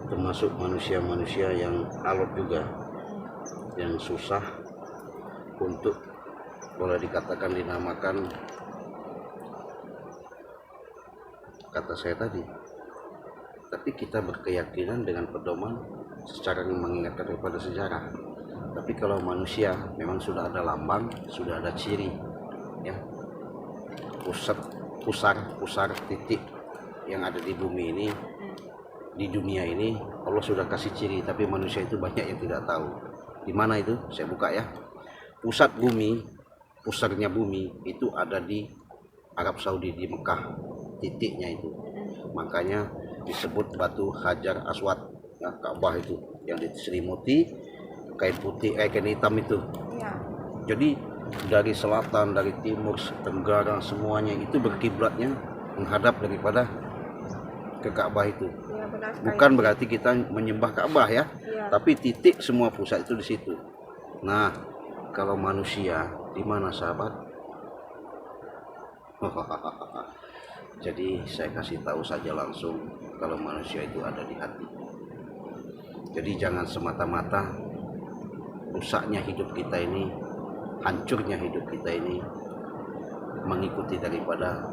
termasuk manusia-manusia yang alot juga, yang susah untuk boleh dikatakan dinamakan, kata saya tadi. Tapi kita berkeyakinan dengan pedoman secara mengingatkan kepada sejarah. Tapi kalau manusia memang sudah ada lambang, sudah ada ciri, ya, pusar titik yang ada di bumi ini, di dunia ini. Allah sudah kasih ciri, tapi manusia itu banyak yang tidak tahu. Di mana itu? Saya buka ya. Pusat bumi, pusarnya bumi itu ada di Arab Saudi, di Mekah, titiknya itu. Makanya disebut batu Hajar Aswad, ya, Ka'bah itu yang diselimuti kain putih, kain hitam itu. Ya. Jadi dari selatan, dari timur, tenggara, semuanya itu berkiblatnya menghadap daripada ke Ka'bah itu. Ya, bukan berarti kita menyembah Ka'bah ya, tapi titik semua pusat itu di situ. Nah, kalau manusia di mana sahabat? Jadi saya kasih tahu saja langsung, kalau manusia itu ada di hati. Jadi jangan semata-mata rusaknya hidup kita ini, hancurnya hidup kita ini mengikuti daripada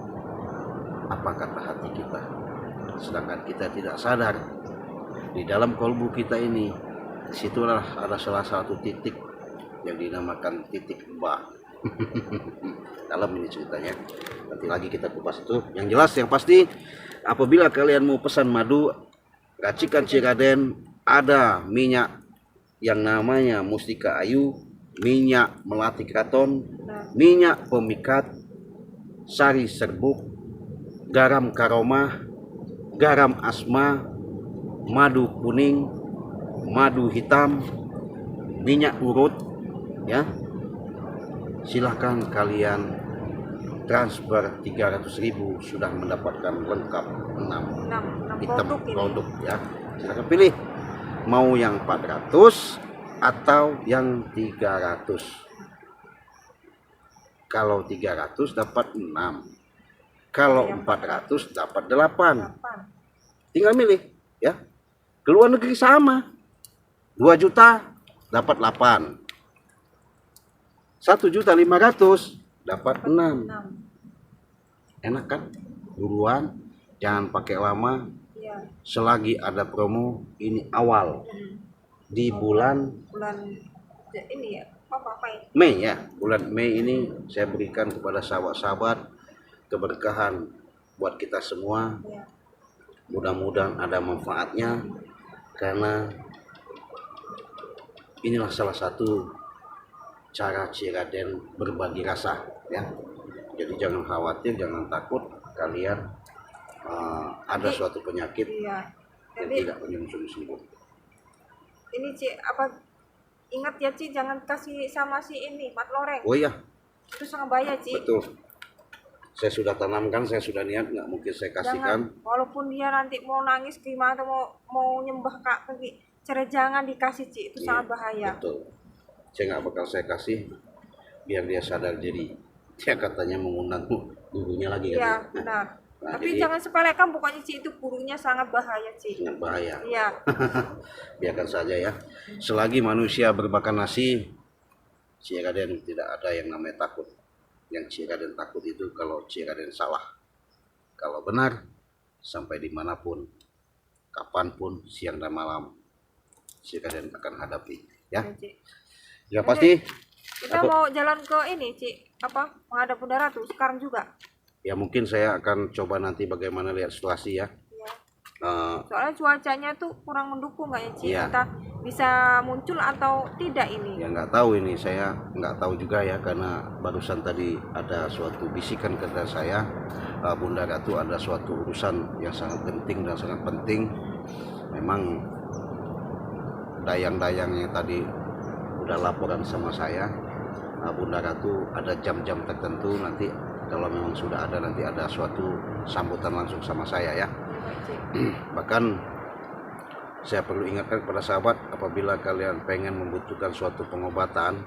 apa kata hati kita, sedangkan kita tidak sadar di dalam kolbu kita ini, disitulah ada salah satu titik yang dinamakan titik bah. Dalam ini ceritanya, nanti lagi kita kupas itu. Yang jelas, yang pasti, apabila kalian mau pesan madu racikan Ciraden, ada minyak yang namanya Mustika Ayu, minyak melati kraton, minyak pemikat, sari serbuk, garam karomah, garam asma, madu kuning, madu hitam, minyak urut, ya. Silahkan kalian transfer 300.000 sudah mendapatkan lengkap 6 hitam produk ya. Silahkan pilih mau yang 400 atau yang 300. Kalau 300 dapat 6, kalau 400 dapat 8. Tinggal milih ya. Ke luar negeri sama, 2 juta dapat 8, 1.500.000 dapat 6. Enak kan? Buruan, jangan pakai lama. Selagi ada promo, ini awal di bulan ini ya, Mei ya. Bulan Mei ini saya berikan kepada sahabat-sahabat keberkahan buat kita semua. Mudah-mudahan ada manfaatnya, karena inilah salah satu cara Ciraden berbagi rasa ya. Jadi jangan khawatir, jangan takut kalian ada suatu penyakit yang tidak menyembuh. Ini Ci, apa, ingat ya Ci, jangan kasih sama si ini Mat Loreng. Oh iya, itu sangat bahaya Ci. Betul, saya sudah tanamkan, saya sudah niat, nggak mungkin saya kasihkan. Walaupun dia nanti mau nangis gimana, mau nyembah kak cara jangan dikasih Ci, itu sangat bahaya. Betul, saya nggak bakal saya kasih, biar dia sadar diri. Dia katanya mengundang gurunya lagi. Iya benar. Nah, tapi jangan sepelekan, pokoknya Ci, itu gurunya sangat bahaya Ci. Sangat bahaya. Iya. Biarkan saja ya. Selagi manusia bermakan nasi, Ciraden tidak ada yang namanya takut. Yang Ciraden takut itu kalau Ciraden salah. Kalau benar, sampai dimanapun, kapanpun, siang dan malam, Ciraden akan hadapi. Ya. Ya pasti. Kita mau jalan ke ini Ci, apa, menghadap Bunda Ratu sekarang juga. Ya mungkin saya akan coba nanti bagaimana lihat situasi ya. Soalnya cuacanya tuh kurang mendukung nggak ya Ci? Iya. Entah bisa muncul atau tidak ini. Ya nggak tahu ini, saya nggak tahu juga ya, karena barusan tadi ada suatu bisikan kepada saya, Bunda Ratu ada suatu urusan yang sangat penting dan sangat penting. Memang dayang-dayang yang tadi udah laporan sama saya, Bunda Ratu ada jam-jam tertentu, nanti kalau memang sudah ada, nanti ada suatu sambutan langsung sama saya ya. Bahkan saya perlu ingatkan kepada sahabat, apabila kalian pengen membutuhkan suatu pengobatan,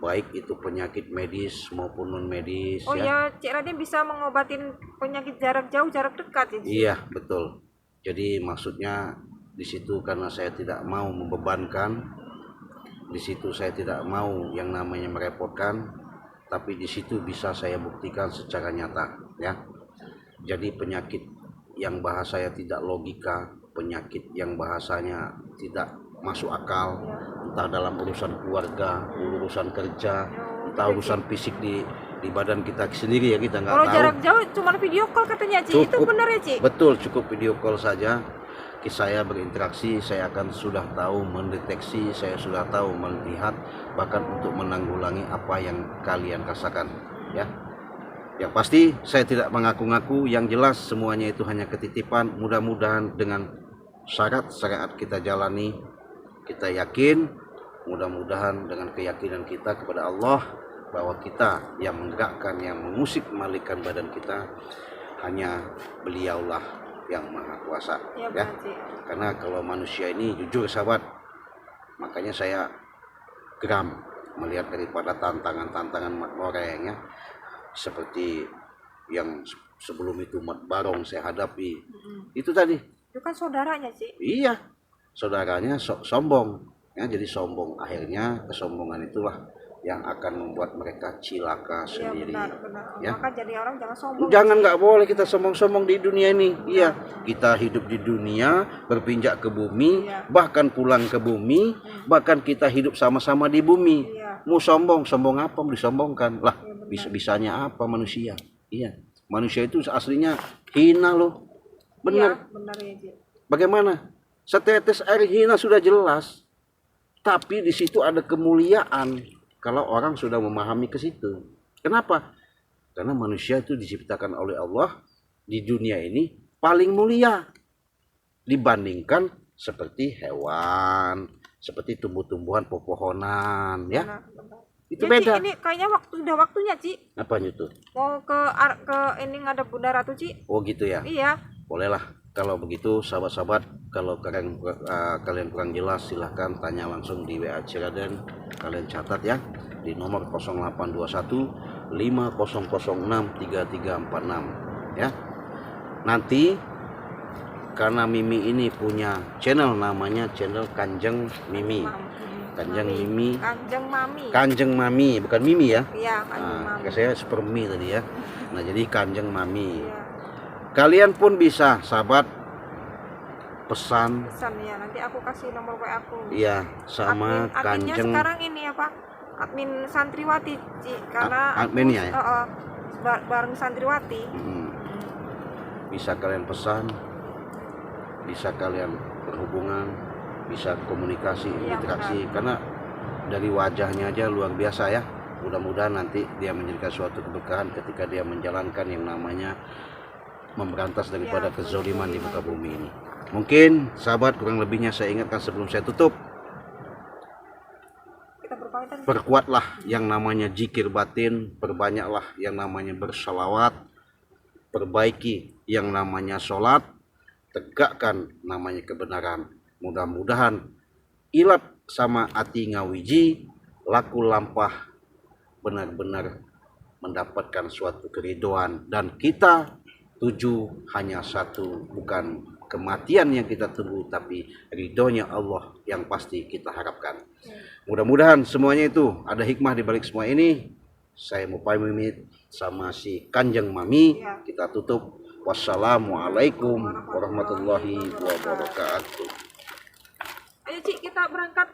baik itu penyakit medis maupun non medis. Oh ya, Cik Raden bisa mengobatin penyakit jarak jauh, jarak dekat ya Ci? Iya betul. Jadi maksudnya di situ karena saya tidak mau membebankan, di situ saya tidak mau yang namanya merepotkan, tapi di situ bisa saya buktikan secara nyata ya. Jadi penyakit yang bahasanya tidak logika, penyakit yang bahasanya tidak masuk akal, entah dalam urusan keluarga, urusan kerja, entah urusan fisik di badan kita sendiri ya, kita nggak Kalau tahu. jarak jauh cuma video call katanya Ci, itu benar ya Ci? Betul, cukup video call saja. Saya berinteraksi, saya akan sudah tahu mendeteksi, saya sudah tahu melihat, bahkan untuk menanggulangi apa yang kalian rasakan ya. Yang pasti saya tidak mengaku-ngaku, yang jelas semuanya itu hanya ketitipan. Mudah-mudahan dengan syarat syariat kita jalani, kita yakin, mudah-mudahan dengan keyakinan kita kepada Allah bahwa kita yang menggerakkan, yang mengusik malikan badan kita hanya beliaulah yang maha kuasa ya. Karena kalau manusia ini jujur sahabat, makanya saya geram melihat daripada tantangan-tantangan Mat Loreng ya, seperti yang sebelum itu Mat Barong saya hadapi. Itu tadi itu kan saudaranya Ci. Iya, saudaranya sombong ya, jadi sombong, akhirnya kesombongan itulah yang akan membuat mereka cilaka sendiri. Benar. Ya. Maka jadi orang jangan sombong. Jangan, nggak boleh kita sombong-sombong di dunia ini. Iya, kita hidup di dunia, berpinjak ke bumi, bahkan pulang ke bumi, bahkan kita hidup sama-sama di bumi. Mau sombong apa? Mau disombongkan lah? Bisanya apa manusia? Iya, manusia itu aslinya hina loh. Benar. Benar ya Ci. Bagaimana? Setetes air hina sudah jelas, tapi di situ ada kemuliaan. Kalau orang sudah memahami ke situ. Kenapa? Karena manusia itu diciptakan oleh Allah di dunia ini paling mulia dibandingkan seperti hewan, seperti tumbuh-tumbuhan, pepohonan ya. Benar. Itu Ya, beda. Ci, ini kayaknya udah waktunya Ci. Apanya itu? Mau ke ini ngadep Bunda Ratu Ci. Oh gitu ya. Iya. Bolehlah. Kalau begitu sahabat-sahabat, kalau kalian kurang jelas silahkan tanya langsung di WA Ciraden. Kalian catat ya di nomor 0821 5006 3346 ya. Nanti karena Mimi ini punya channel, namanya channel Kanjeng Mimi. Kanjeng Mami, bukan Mimi ya. Iya, Kanjeng Mami. Saya Supermi tadi ya. Nah, jadi Kanjeng Mami. Iya. Kalian pun bisa sahabat pesan ya, nanti aku kasih nomor WA aku. Iya, sama adminnya Kanjeng sekarang ini apa? Admin Santriwati Ci, karena adminnya ya? Bareng Santriwati. Bisa kalian pesan, bisa kalian berhubungan, bisa komunikasi, interaksi, karena dari wajahnya aja luar biasa ya. Mudah-mudahan nanti dia menjadikan suatu keberkahan ketika dia menjalankan yang namanya memberantas daripada kezaliman di muka bumi ini. Mungkin sahabat kurang lebihnya saya ingatkan sebelum saya tutup, perkuatlah yang namanya zikir batin, perbanyaklah yang namanya bersalawat, perbaiki yang namanya sholat, tegakkan namanya kebenaran. Mudah-mudahan ilat sama ati ngawiji, laku lampah benar-benar mendapatkan suatu keridoan, dan kita tuju hanya satu, bukan kematian yang kita tunggu, tapi ridhonya Allah yang pasti kita harapkan. Mudah-mudahan semuanya itu ada hikmah di balik semua ini. Saya mau pamit sama si Kanjeng Mami. Kita tutup. Wassalamualaikum warahmatullahi wabarakatuh. Ayo Ci, kita berangkat.